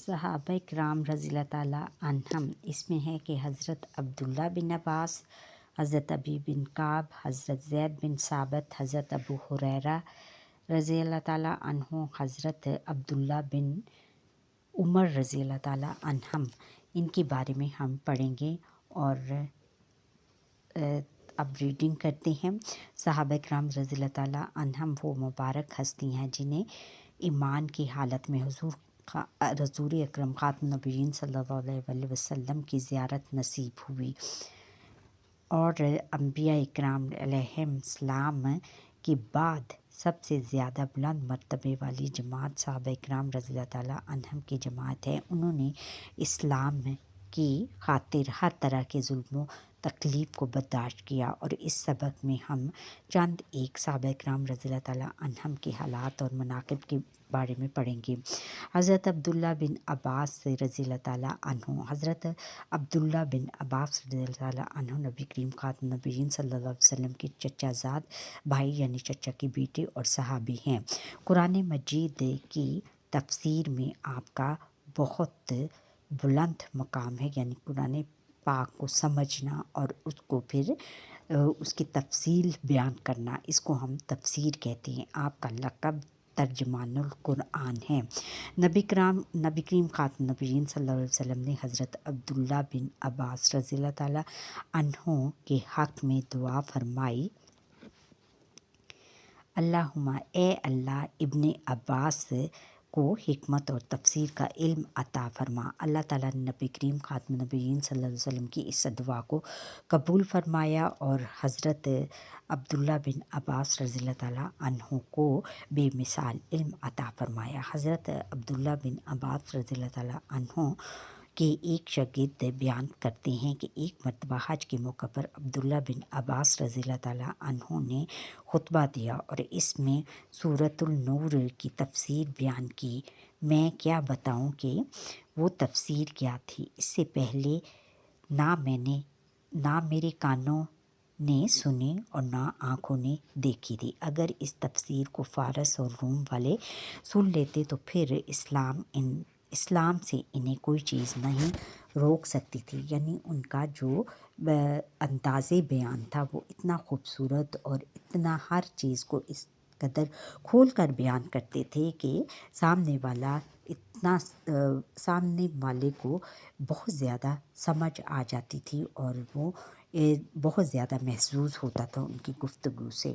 صحابہ کرام رضی اللہ تعالیٰ عنہم اس میں ہے کہ حضرت عبداللہ بن عباس، حضرت ابی بن کعب، حضرت زید بن ثابت، حضرت ابو ہریرہ رضی اللہ تعالیٰ عنہ، حضرت عبداللہ بن عمر رضی اللہ تعالیٰ عنہم، ان کے بارے میں ہم پڑھیں گے اور اب ریڈنگ کرتے ہیں۔ صحابہ کرام رضی اللہ تعالیٰ عنہم وہ مبارک ہستی ہیں جنہیں ایمان کی حالت میں حضور اکرم خاتم النبیین صلی اللہ علیہ وسلم کی زیارت نصیب ہوئی، اور انبیاء اکرام علیہم السلام کے بعد سب سے زیادہ بلند مرتبے والی جماعت صحابہ کرام رضی اللہ تعالیٰ عنہم کی جماعت ہے۔ انہوں نے اسلام کی خاطر ہر طرح کے ظلم و تکلیف کو برداشت کیا، اور اس سبق میں ہم چند ایک صحابہ کرام رضی اللہ تعالیٰ عنہم کے حالات اور مناقب کے بارے میں پڑھیں گے۔ حضرت عبداللہ بن عباس رضی اللہ تعالیٰ عنہ، حضرت عبداللہ بن عباس رضی اللہ تعالیٰ عنہ نبی کریم خاتم النبیین صلی اللہ علیہ وسلم کے چچا زاد بھائی یعنی چچا کے بیٹے اور صحابی ہیں۔ قرآن مجید کی تفسیر میں آپ کا بہت بلند مقام ہے، یعنی قرآن پاک کو سمجھنا اور اس کو پھر اس کی تفصیل بیان کرنا، اس کو ہم تفسیر کہتے ہیں۔ آپ کا لقب ترجمان القرآن ہے۔ نبی کریم خاتم النبیین صلی اللہ علیہ وسلم نے حضرت عبداللہ بن عباس رضی اللہ تعالیٰ عنہ کے حق میں دعا فرمائی، اللہم اے اللہ ابن عباس کو حکمت اور تفسیر کا علم عطا فرما۔ اللہ تعالیٰ نے نبی کریم خاتم النبیین صلی اللہ علیہ وسلم کی اس دعا کو قبول فرمایا اور حضرت عبداللہ بن عباس رضی اللہ تعالیٰ عنہ کو بے مثال علم عطا فرمایا۔ حضرت عبداللہ بن عباس رضی اللہ تعالیٰ عنہ کے ایک شاگرد بیان کرتے ہیں کہ ایک مرتبہ حج کے موقع پر عبداللہ بن عباس رضی اللہ تعالیٰ عنہ نے خطبہ دیا اور اس میں سورۃ النور کی تفسیر بیان کی۔ میں کیا بتاؤں کہ وہ تفسیر کیا تھی، اس سے پہلے نہ میرے کانوں نے سنی اور نہ آنکھوں نے دیکھی تھی۔ اگر اس تفسیر کو فارس اور روم والے سن لیتے تو پھر اسلام سے انہیں کوئی چیز نہیں روک سکتی تھی۔ یعنی ان کا جو انداز بیان تھا وہ اتنا خوبصورت اور اتنا ہر چیز کو اس قدر کھول کر بیان کرتے تھے کہ سامنے والے کو بہت زیادہ سمجھ آ جاتی تھی اور وہ بہت زیادہ محظوظ ہوتا تھا ان کی گفتگو سے۔